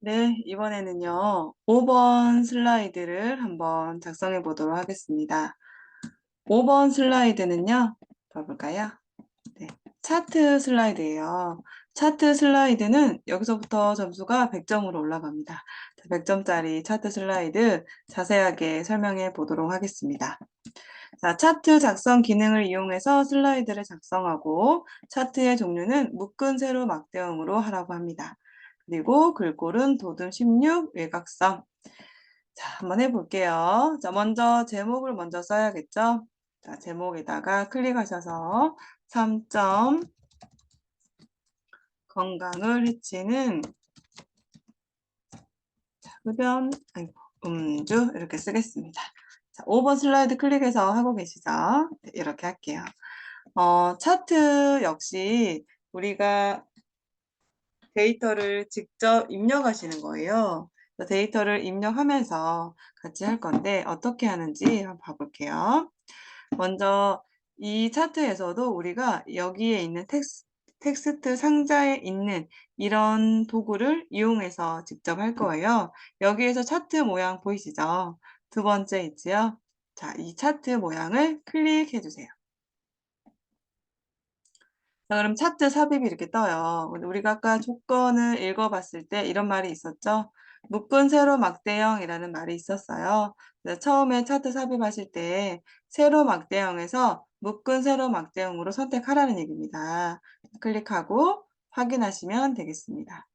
네, 이번에는요, 5번 슬라이드를 한번 작성해 보도록 하겠습니다. 5번 슬라이드는요, 봐볼까요? 네, 차트 슬라이드예요. 차트 슬라이드는 여기서부터 점수가 100점으로 올라갑니다. 100점짜리 차트 슬라이드 자세하게 설명해 보도록 하겠습니다. 자, 차트 작성 기능을 이용해서 슬라이드를 작성하고 차트의 종류는 묶은 세로 막대형으로 하라고 합니다. 그리고 글꼴은 도듬 16, 외곽선. 자, 한번 해볼게요. 자, 먼저 제목을 먼저 써야겠죠? 자, 제목에다가 클릭하셔서 3점 건강을 해치는 흡연, 아이고, 음주 이렇게 쓰겠습니다. 자, 5번 슬라이드 클릭해서 하고 계시죠? 네, 이렇게 할게요. 차트 역시 우리가 데이터를 직접 입력하시는 거예요. 데이터를 입력하면서 같이 할 건데 어떻게 하는지 한번 봐볼게요. 먼저 이 차트에서도 우리가 여기에 있는 텍스트 상자에 있는 이런 도구를 이용해서 직접 할 거예요. 여기에서 차트 모양 보이시죠? 두 번째 있지요? 자, 이 차트 모양을 클릭해 주세요. 자, 그럼 차트 삽입이 이렇게 떠요. 우리가 아까 조건을 읽어봤을 때 이런 말이 있었죠? 묶은 세로 막대형이라는 말이 있었어요. 그래서 처음에 차트 삽입하실 때 세로 막대형에서 묶은 세로 막대형으로 선택하라는 얘기입니다. 클릭하고 확인하시면 되겠습니다.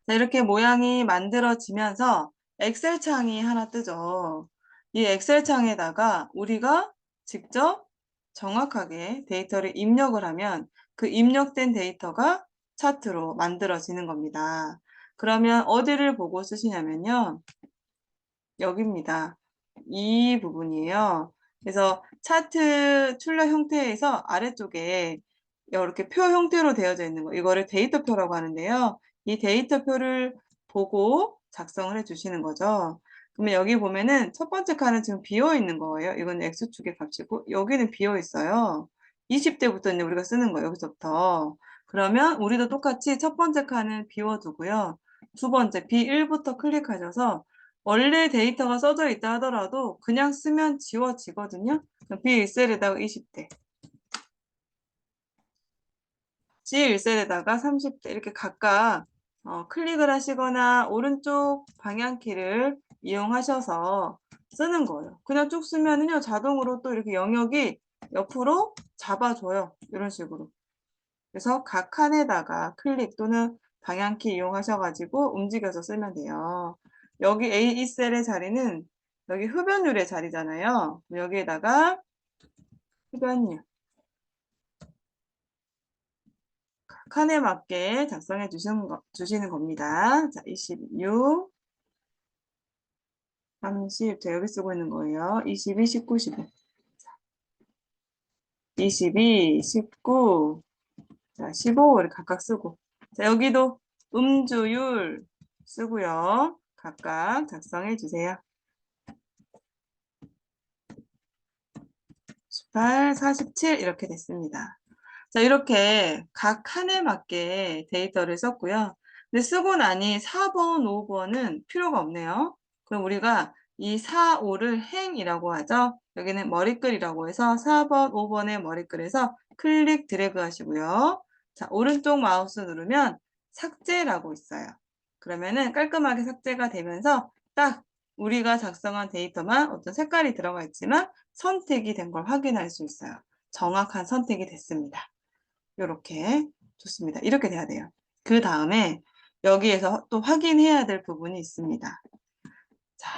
자, 이렇게 모양이 만들어지면서 엑셀 창이 하나 뜨죠. 이 엑셀 창에다가 우리가 직접 정확하게 데이터를 입력을 하면 그 입력된 데이터가 차트로 만들어지는 겁니다. 그러면 어디를 보고 쓰시냐면요. 여기입니다. 이 부분이에요. 그래서 차트 출력 형태에서 아래쪽에 이렇게 표 형태로 되어져 있는 거, 이거를 데이터표라고 하는데요. 이 데이터표를 보고 작성을 해 주시는 거죠. 그러면 여기 보면은 첫 번째 칸은 지금 비어 있는 거예요. 이건 X축의 값이고, 여기는 비어 있어요. 20대부터 이제 우리가 쓰는 거예요. 여기서부터. 그러면 우리도 똑같이 첫 번째 칸은 비워두고요. 두 번째 B1부터 클릭하셔서 원래 데이터가 써져 있다 하더라도 그냥 쓰면 지워지거든요. B1셀에다가 20대, C1셀에다가 30대 이렇게 각각 클릭을 하시거나 오른쪽 방향키를 이용하셔서 쓰는 거예요. 그냥 쭉 쓰면은요 자동으로 또 이렇게 영역이 옆으로 잡아줘요. 이런 식으로. 그래서 각 칸에다가 클릭 또는 방향키 이용하셔가지고 움직여서 쓰면 돼요. 여기 A2셀의 자리는 여기 흡연율의 자리잖아요. 여기에다가 흡연율 칸에 맞게 작성해 주시는 겁니다. 자, 26, 30, 자, 여기 쓰고 있는 거예요. 22, 19, 15. 22, 19, 자, 15를 각각 쓰고. 자, 여기도 음주율 쓰고요. 각각 작성해 주세요. 18, 47 이렇게 됐습니다. 자, 이렇게 각 칸에 맞게 데이터를 썼고요. 근데 쓰고 나니 4번, 5번은 필요가 없네요. 그럼 우리가 이 4, 5를 행이라고 하죠. 여기는 머리글이라고 해서 4번, 5번의 머리글에서 클릭 드래그 하시고요. 자, 오른쪽 마우스 누르면 삭제라고 있어요. 그러면은 깔끔하게 삭제가 되면서 딱 우리가 작성한 데이터만 어떤 색깔이 들어가 있지만 선택이 된 걸 확인할 수 있어요. 정확한 선택이 됐습니다. 이렇게 좋습니다. 이렇게 돼야 돼요. 그 다음에 여기에서 또 확인해야 될 부분이 있습니다. 자,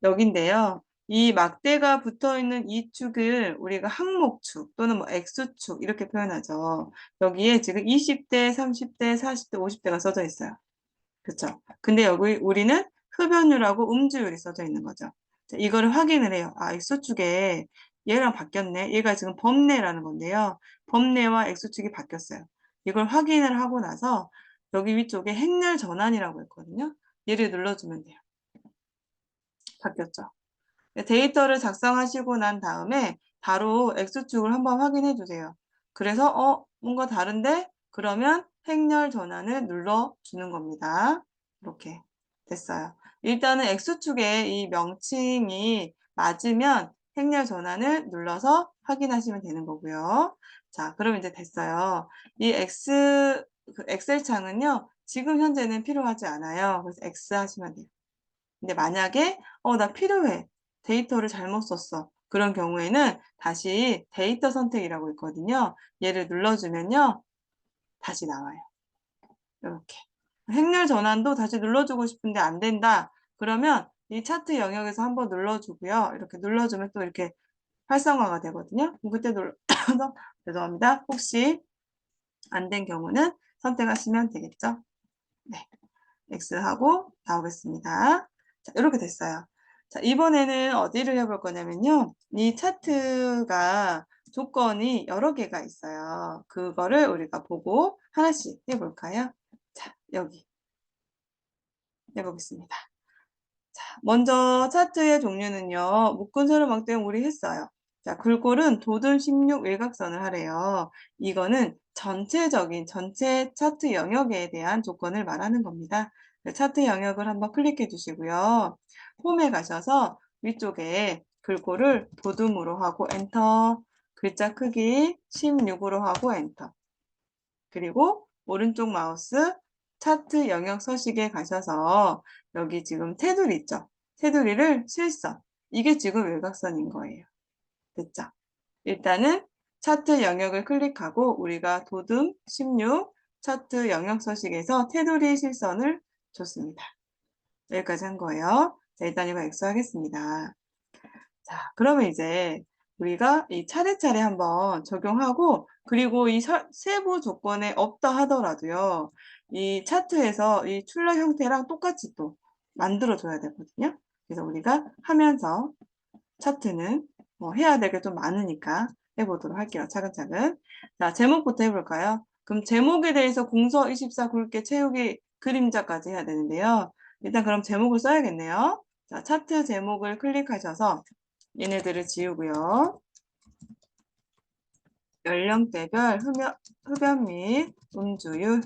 여긴데요. 이 막대가 붙어 있는 이 축을 우리가 항목축 또는 뭐 X축 이렇게 표현하죠. 여기에 지금 20대, 30대, 40대, 50대가 써져 있어요. 그렇죠? 근데 여기 우리는 흡연율하고 음주율이 써져 있는 거죠. 자, 이거를 확인을 해요. 아, X축에 얘랑 바뀌었네. 얘가 지금 범례라는 건데요. 범례와 X축이 바뀌었어요. 이걸 확인을 하고 나서 여기 위쪽에 행렬 전환이라고 있거든요. 얘를 눌러주면 돼요. 바뀌었죠. 데이터를 작성하시고 난 다음에 바로 X축을 한번 확인해 주세요. 그래서 뭔가 다른데? 그러면 행렬 전환을 눌러주는 겁니다. 이렇게 됐어요. 일단은 X축에 이 명칭이 맞으면 행렬 전환을 눌러서 확인하시면 되는 거고요. 자, 그럼 이제 됐어요. 이 엑셀 창은요, 지금 현재는 필요하지 않아요. 그래서 X 하시면 돼요. 근데 만약에 나 필요해. 데이터를 잘못 썼어. 그런 경우에는 다시 데이터 선택이라고 있거든요. 얘를 눌러주면요. 다시 나와요. 이렇게. 행렬 전환도 다시 눌러주고 싶은데 안 된다. 그러면 이 차트 영역에서 한번 눌러주고요. 이렇게 눌러주면 또 이렇게 활성화가 되거든요. 그럼 그때 눌러서 죄송합니다. 혹시 안 된 경우는 선택하시면 되겠죠. 네. X하고 나오겠습니다. 자, 이렇게 됐어요. 자, 이번에는 어디를 해볼 거냐면요. 이 차트가 조건이 여러 개가 있어요. 그거를 우리가 보고 하나씩 해볼까요? 자, 여기 해보겠습니다. 자, 먼저 차트의 종류는요. 묶은 세로 막대형 우리 했어요. 자, 글꼴은 도듬 16 외곽선을 하래요. 이거는 전체 차트 영역에 대한 조건을 말하는 겁니다. 차트 영역을 한번 클릭해 주시고요. 홈에 가셔서 위쪽에 글꼴을 도듬으로 하고 엔터, 글자 크기 16으로 하고 엔터. 그리고 오른쪽 마우스 차트 영역 서식에 가셔서 여기 지금 테두리 있죠? 테두리를 실선. 이게 지금 외곽선인 거예요. 됐죠? 일단은 차트 영역을 클릭하고 우리가 도듬 16 차트 영역 서식에서 테두리 실선을 줬습니다. 여기까지 한 거예요. 자, 일단 이거 X하겠습니다. 자, 그러면 이제 우리가 이 차례차례 한번 적용하고 그리고 이 세부 조건에 없다 하더라도요. 이 차트에서 이 출력 형태랑 똑같이 또 만들어줘야 되거든요. 그래서 우리가 하면서 차트는 해야 될 게 좀 많으니까 해보도록 할게요. 차근차근. 자, 제목부터 해볼까요? 그럼 제목에 대해서 공서 24 굵게 채우기 그림자까지 해야 되는데요. 일단 그럼 제목을 써야겠네요. 자, 차트 제목을 클릭하셔서 얘네들을 지우고요. 연령대별 흡연 및 음주율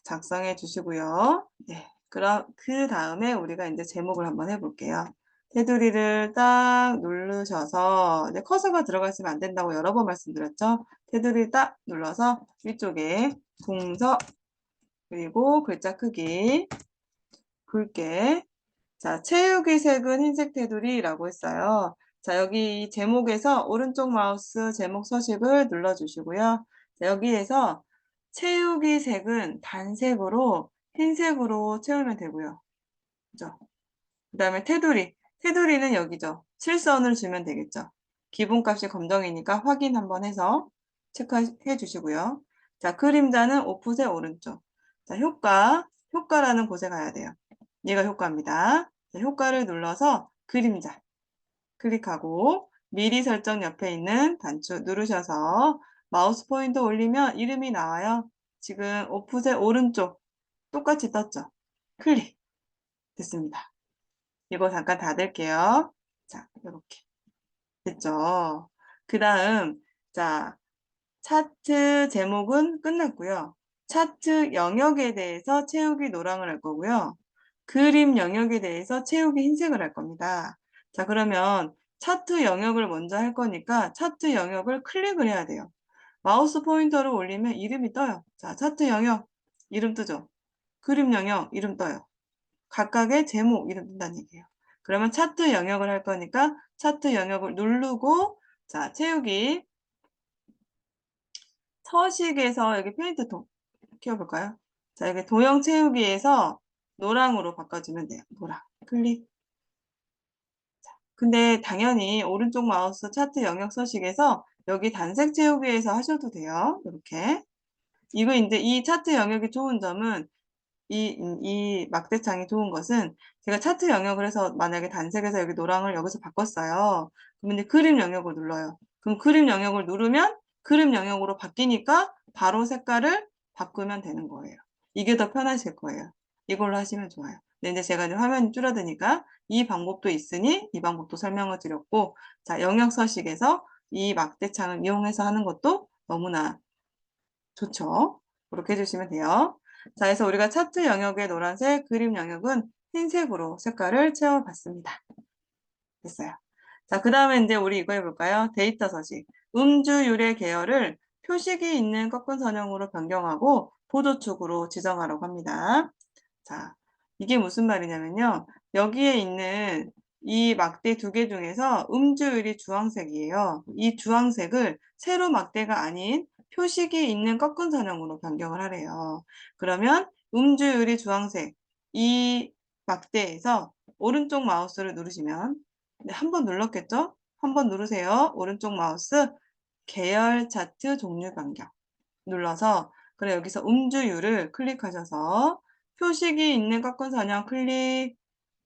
작성해 주시고요. 네, 그럼 그 다음에 우리가 이제 제목을 한번 해볼게요. 테두리를 딱 누르셔서 이제 커서가 들어가 있으면 안 된다고 여러 번 말씀드렸죠. 테두리 딱 눌러서 위쪽에 동서 그리고 글자 크기 굵게 자, 채우기 색은 흰색 테두리라고 했어요. 자, 여기 제목에서 오른쪽 마우스 제목 서식을 눌러주시고요. 자, 여기에서 채우기 색은 단색으로 흰색으로 채우면 되고요. 그죠? 그 다음에 테두리. 테두리는 여기죠. 실선을 주면 되겠죠. 기본값이 검정이니까 확인 한번 해서 체크해 주시고요. 자, 그림자는 오프셋 오른쪽. 자, 효과라는 곳에 가야 돼요. 얘가 효과입니다. 자, 효과를 눌러서 그림자 클릭하고 미리 설정 옆에 있는 단추 누르셔서 마우스 포인터 올리면 이름이 나와요. 지금 오프셋 오른쪽 똑같이 떴죠. 클릭 됐습니다. 이거 잠깐 닫을게요. 자, 이렇게 됐죠. 그 다음 자 차트 제목은 끝났고요. 차트 영역에 대해서 채우기 노랑을 할 거고요. 그림 영역에 대해서 채우기 흰색을 할 겁니다. 자, 그러면 차트 영역을 먼저 할 거니까 차트 영역을 클릭을 해야 돼요. 마우스 포인터를 올리면 이름이 떠요. 자, 차트 영역 이름 뜨죠. 그림 영역 이름 떠요. 각각의 제목 이름 뜬다는 얘기예요. 그러면 차트 영역을 할 거니까 차트 영역을 누르고 자, 채우기 서식에서 여기 페인트통 키워볼까요? 자, 여기 도형 채우기에서 노랑으로 바꿔주면 돼요. 노랑. 클릭. 근데 당연히 오른쪽 마우스 차트 영역 서식에서 여기 단색 채우기에서 하셔도 돼요. 이렇게. 이거 이제 이 차트 영역이 좋은 점은 이 막대창이 좋은 것은 제가 차트 영역을 해서 만약에 단색에서 여기 노랑을 여기서 바꿨어요. 그러면 이제 그림 영역을 눌러요. 그럼 그림 영역을 누르면 그림 영역으로 바뀌니까 바로 색깔을 바꾸면 되는 거예요. 이게 더 편하실 거예요. 이걸로 하시면 좋아요. 근데 이제 제가 이제 화면이 줄어드니까 이 방법도 있으니 이 방법도 설명을 드렸고, 자, 영역 서식에서 이 막대창을 이용해서 하는 것도 너무나 좋죠. 그렇게 해주시면 돼요. 자, 그래서 우리가 차트 영역의 노란색, 그림 영역은 흰색으로 색깔을 채워봤습니다. 됐어요. 자, 그 다음에 이제 우리 이거 해볼까요? 데이터 서식. 음주율의 계열을 표식이 있는 꺾은 선형으로 변경하고 보조축으로 지정하라고 합니다. 자, 이게 무슨 말이냐면요. 여기에 있는 이 막대 두 개 중에서 음주율이 주황색이에요. 이 주황색을 세로 막대가 아닌 표식이 있는 꺾은 선형으로 변경을 하래요. 그러면 음주율이 주황색, 이 막대에서 오른쪽 마우스를 누르시면, 네, 한 번 눌렀겠죠? 한 번 누르세요. 오른쪽 마우스 계열 차트 종류 변경 눌러서, 그래, 여기서 음주율을 클릭하셔서 표식이 있는 꺾은 선형 클릭,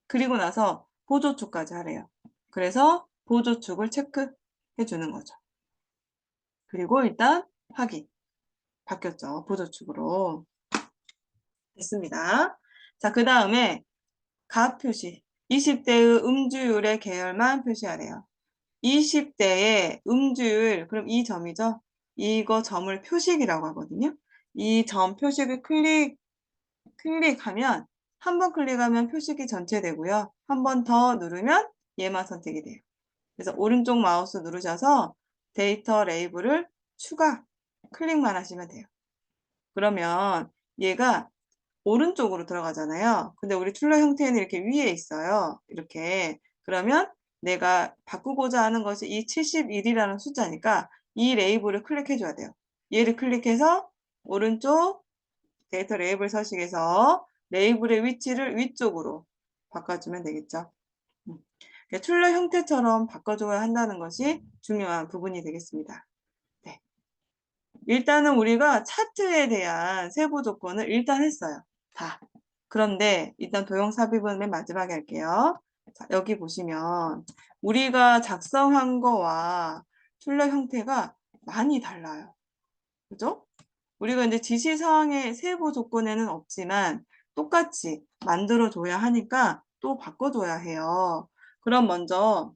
그리고 나서 보조축까지 하래요. 그래서 보조축을 체크해 주는 거죠. 그리고 일단 확인. 바뀌었죠. 보조축으로. 됐습니다. 자, 그 다음에 각 표시. 20대의 음주율의 계열만 표시하래요. 20대의 음주율, 그럼 이 점이죠? 이거 점을 표식이라고 하거든요. 이 점 표식을 클릭하면, 한 번 클릭하면 표식이 전체 되고요. 한 번 더 누르면 얘만 선택이 돼요. 그래서 오른쪽 마우스 누르셔서 데이터 레이블을 추가, 클릭만 하시면 돼요. 그러면 얘가 오른쪽으로 들어가잖아요. 근데 우리 툴러 형태는 이렇게 위에 있어요. 이렇게. 그러면 내가 바꾸고자 하는 것이 이 71이라는 숫자니까 이 레이블을 클릭해 줘야 돼요. 얘를 클릭해서 오른쪽 데이터 레이블 서식에서 레이블의 위치를 위쪽으로 바꿔주면 되겠죠. 툴러 형태처럼 바꿔줘야 한다는 것이 중요한 부분이 되겠습니다. 네. 일단은 우리가 차트에 대한 세부 조건을 일단 했어요. 다. 그런데 일단 도형 삽입은 맨 마지막에 할게요. 자, 여기 보시면 우리가 작성한 거와 툴러 형태가 많이 달라요. 그죠? 우리가 이제 지시사항의 세부 조건에는 없지만 똑같이 만들어줘야 하니까 또 바꿔줘야 해요. 그럼 먼저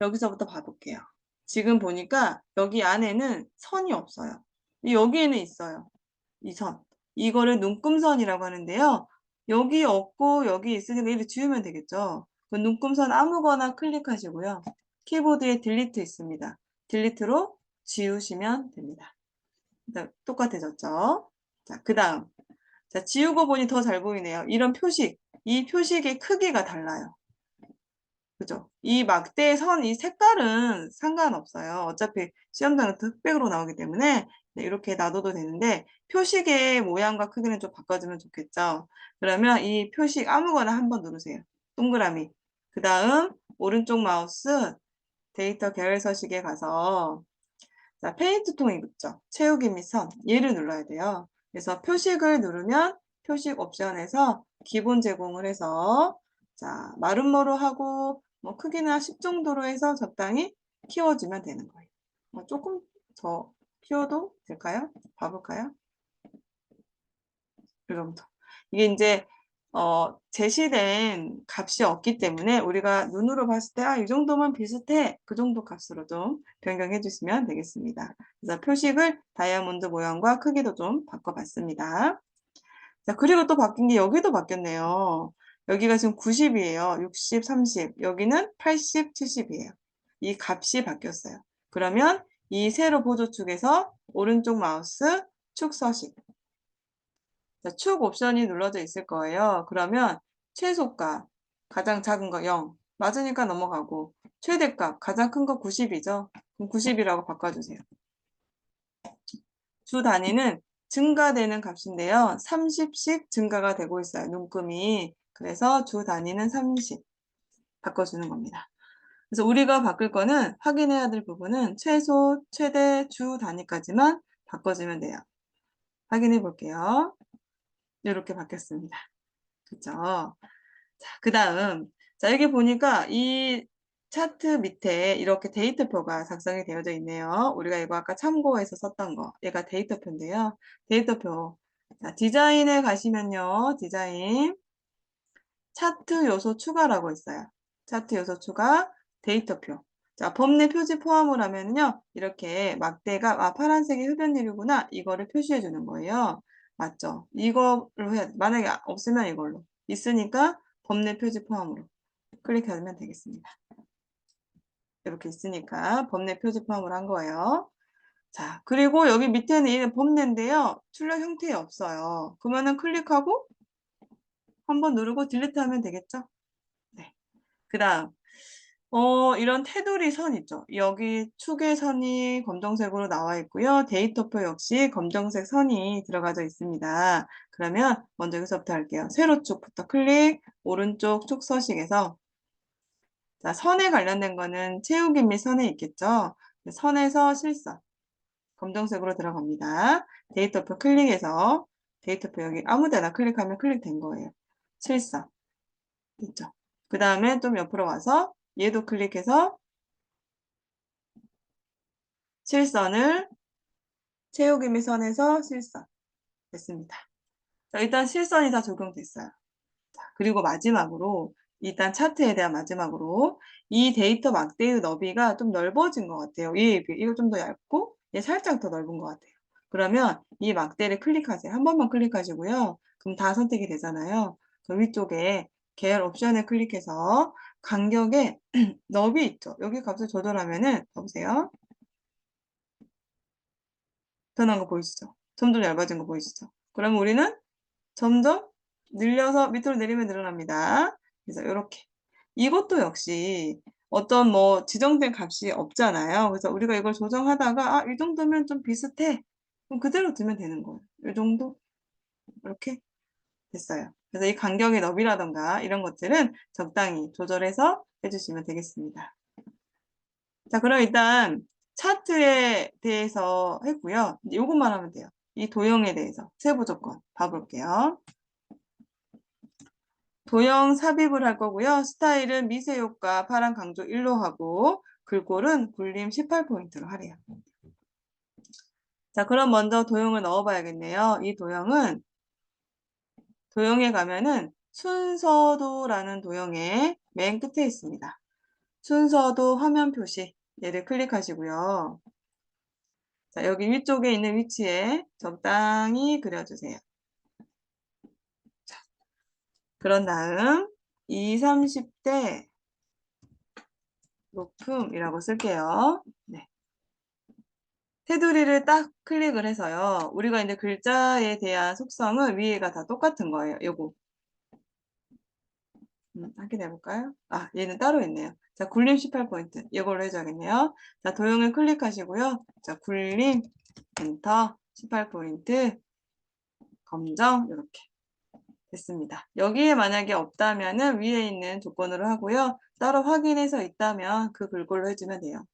여기서부터 봐볼게요. 지금 보니까 여기 안에는 선이 없어요. 여기에는 있어요. 이 선. 이거를 눈금선이라고 하는데요. 여기 없고 여기 있으니까 이렇게 지우면 되겠죠. 그 눈금선 아무거나 클릭하시고요. 키보드에 딜리트 있습니다. 딜리트로 지우시면 됩니다. 똑같아졌죠? 자, 그 다음. 자, 지우고 보니 더 잘 보이네요. 이런 표식. 이 표식의 크기가 달라요. 그죠? 이 막대의 선, 이 색깔은 상관없어요. 어차피 시험장은 흑백으로 나오기 때문에 네, 이렇게 놔둬도 되는데 표식의 모양과 크기는 좀 바꿔주면 좋겠죠. 그러면 이 표식 아무거나 한번 누르세요. 동그라미. 그 다음 오른쪽 마우스 데이터 계열 서식에 가서 자, 페인트 통이 있죠. 채우기 및 선. 얘를 눌러야 돼요. 그래서 표식을 누르면 표식 옵션에서 기본 제공을 해서 자, 마름모로 하고 뭐 크기나 10 정도로 해서 적당히 키워주면 되는 거예요. 뭐 조금 더 키워도 될까요? 봐볼까요? 이 정도. 이게 이제 제시된 값이 없기 때문에 우리가 눈으로 봤을 때, 아, 이 정도면 비슷해. 그 정도 값으로 좀 변경해 주시면 되겠습니다. 그래서 표식을 다이아몬드 모양과 크기도 좀 바꿔봤습니다. 자, 그리고 또 바뀐 게 여기도 바뀌었네요. 여기가 지금 90이에요. 60, 30. 여기는 80, 70이에요. 이 값이 바뀌었어요. 그러면 이 세로 보조축에서 오른쪽 마우스 축 서식. 자, 축 옵션이 눌러져 있을 거예요. 그러면 최소값, 가장 작은 거 0. 맞으니까 넘어가고 최대값, 가장 큰 거 90이죠. 그럼 90이라고 바꿔주세요. 주 단위는 증가되는 값인데요. 30씩 증가가 되고 있어요. 눈금이. 그래서 주 단위는 30 바꿔주는 겁니다. 그래서 우리가 바꿀 거는 확인해야 될 부분은 최소, 최대, 주 단위까지만 바꿔주면 돼요. 확인해 볼게요. 이렇게 바뀌었습니다. 그죠? 자, 그 다음. 자, 여기 보니까 이 차트 밑에 이렇게 데이터표가 작성이 되어져 있네요. 우리가 이거 아까 참고해서 썼던 거. 얘가 데이터표인데요. 데이터표. 자, 디자인에 가시면요. 디자인. 차트 요소 추가라고 있어요. 차트 요소 추가, 데이터표. 자, 법내 표지 포함을 하면요. 이렇게 막대가, 아, 파란색이 흡연율이구나. 이거를 표시해 주는 거예요. 맞죠? 이거로 해야 돼. 만약에 없으면 이걸로. 있으니까 법내 표지 포함으로 클릭하면 되겠습니다. 이렇게 있으니까 법내 표지 포함으로 한 거예요. 자, 그리고 여기 밑에는 이 법내인데요. 출력 형태에 없어요. 그러면은 클릭하고 한번 누르고 딜리트 하면 되겠죠? 네. 그 다음, 이런 테두리 선 있죠. 여기 축의 선이 검정색으로 나와 있고요. 데이터표 역시 검정색 선이 들어가져 있습니다. 그러면 먼저 여기서부터 할게요. 세로 축부터 클릭, 오른쪽 축 서식에서 자, 선에 관련된 거는 채우기 및 선에 있겠죠. 선에서 실선, 검정색으로 들어갑니다. 데이터표 클릭해서 데이터표 여기 아무 데나 클릭하면 클릭된 거예요. 실선, 됐죠. 그 다음에 좀 옆으로 와서 얘도 클릭해서 실선을 채우기 및 선에서 실선 됐습니다. 자, 일단 실선이 다 적용됐어요. 자, 그리고 마지막으로 일단 차트에 대한 마지막으로 이 데이터 막대의 너비가 좀 넓어진 것 같아요. 이거 좀 더 얇고 얘 살짝 더 넓은 것 같아요. 그러면 이 막대를 클릭하세요. 한 번만 클릭하시고요. 그럼 다 선택이 되잖아요. 그 위쪽에 계열 옵션을 클릭해서 간격의 너비 있죠. 여기 값을 조절하면은 보세요. 변한 거 보이시죠? 점점 얇아진 거 보이시죠? 그러면 우리는 점점 늘려서 밑으로 내리면 늘어납니다. 그래서 이렇게. 이것도 역시 어떤 뭐 지정된 값이 없잖아요. 그래서 우리가 이걸 조정하다가 아, 이 정도면 좀 비슷해. 그럼 그대로 두면 되는 거예요. 이 정도? 이렇게 됐어요. 그래서 이 간격의 너비라던가 이런 것들은 적당히 조절해서 해주시면 되겠습니다. 자, 그럼 일단 차트에 대해서 했고요. 이제 이것만 하면 돼요. 이 도형에 대해서 세부 조건 봐볼게요. 도형 삽입을 할 거고요. 스타일은 미세 효과 파란 강조 1로 하고 글꼴은 굴림 18포인트로 하래요. 자, 그럼 먼저 도형을 넣어봐야겠네요. 이 도형은 도형에 가면은 순서도라는 도형의 맨 끝에 있습니다. 순서도 화면 표시 얘를 클릭하시고요. 자, 여기 위쪽에 있는 위치에 적당히 그려주세요. 자, 그런 다음 20, 30대 높음이라고 쓸게요. 네. 테두리를 딱 클릭을 해서요. 우리가 이제 글자에 대한 속성은 위에가 다 똑같은 거예요. 요거. 확인해 볼까요? 아, 얘는 따로 있네요. 자, 굴림 18포인트. 이걸로 해줘야겠네요. 자, 도형을 클릭하시고요. 자, 굴림, 엔터, 18포인트, 검정, 이렇게. 됐습니다. 여기에 만약에 없다면은 위에 있는 조건으로 하고요. 따로 확인해서 있다면 그 글꼴로 해주면 돼요.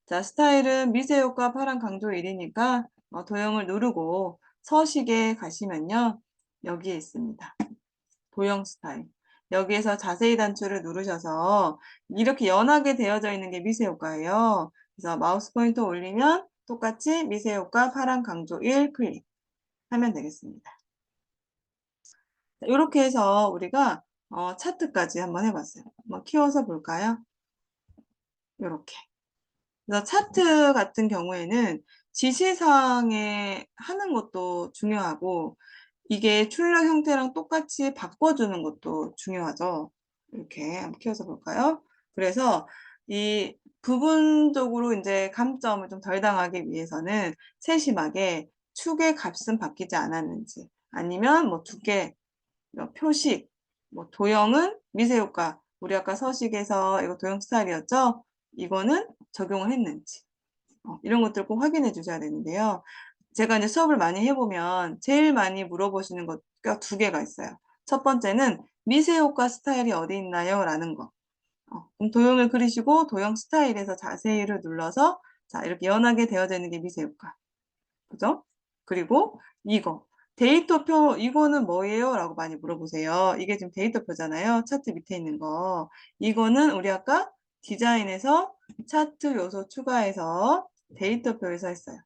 자, 스타일은 미세 효과 파란 강조 1이니까 도형을 누르고 서식에 가시면요. 여기에 있습니다. 도형 스타일. 여기에서 자세히 단추를 누르셔서 이렇게 연하게 되어져 있는 게 미세 효과예요. 그래서 마우스 포인터 올리면 똑같이 미세 효과 파란 강조 1 클릭 하면 되겠습니다. 이렇게 해서 우리가 차트까지 한번 해봤어요. 한번 키워서 볼까요? 이렇게. 그래서 차트 같은 경우에는 지시사항에 하는 것도 중요하고 이게 출력 형태랑 똑같이 바꿔주는 것도 중요하죠. 이렇게 한번 키워서 볼까요? 그래서 이 부분적으로 이제 감점을 좀 덜 당하기 위해서는 세심하게 축의 값은 바뀌지 않았는지 아니면 뭐 두께, 표식, 뭐 도형은 미세효과 우리 아까 서식에서 이거 도형 스타일이었죠? 이거는 적용을 했는지 이런 것들 꼭 확인해 주셔야 되는데요. 제가 이제 수업을 많이 해보면 제일 많이 물어보시는 것가 두 개가 있어요. 첫 번째는 미세효과 스타일이 어디 있나요? 라는 거. 그럼 도형을 그리시고 도형 스타일에서 자세히를 눌러서 자 이렇게 연하게 되어져 있는 게 미세효과. 그죠? 그리고 이거. 데이터표 이거는 뭐예요? 라고 많이 물어보세요. 이게 지금 데이터표잖아요. 차트 밑에 있는 거. 이거는 우리 아까 디자인에서 차트 요소 추가해서 데이터표에서 했어요.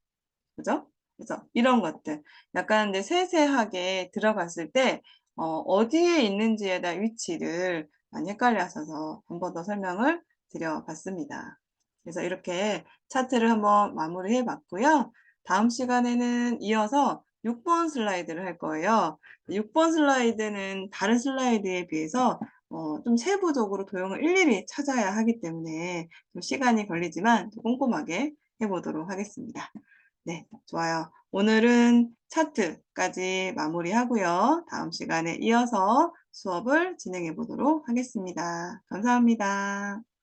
그죠? 그래서 이런 것들 약간 이제 세세하게 들어갔을 때 어디에 있는지에 대한 위치를 많이 헷갈려 하셔서 한 번 더 설명을 드려봤습니다. 그래서 이렇게 차트를 한번 마무리해 봤고요. 다음 시간에는 이어서 6번 슬라이드를 할 거예요. 6번 슬라이드는 다른 슬라이드에 비해서 좀 세부적으로 도형을 일일이 찾아야 하기 때문에 좀 시간이 걸리지만 꼼꼼하게 해보도록 하겠습니다. 네, 좋아요. 오늘은 차트까지 마무리하고요. 다음 시간에 이어서 수업을 진행해 보도록 하겠습니다. 감사합니다.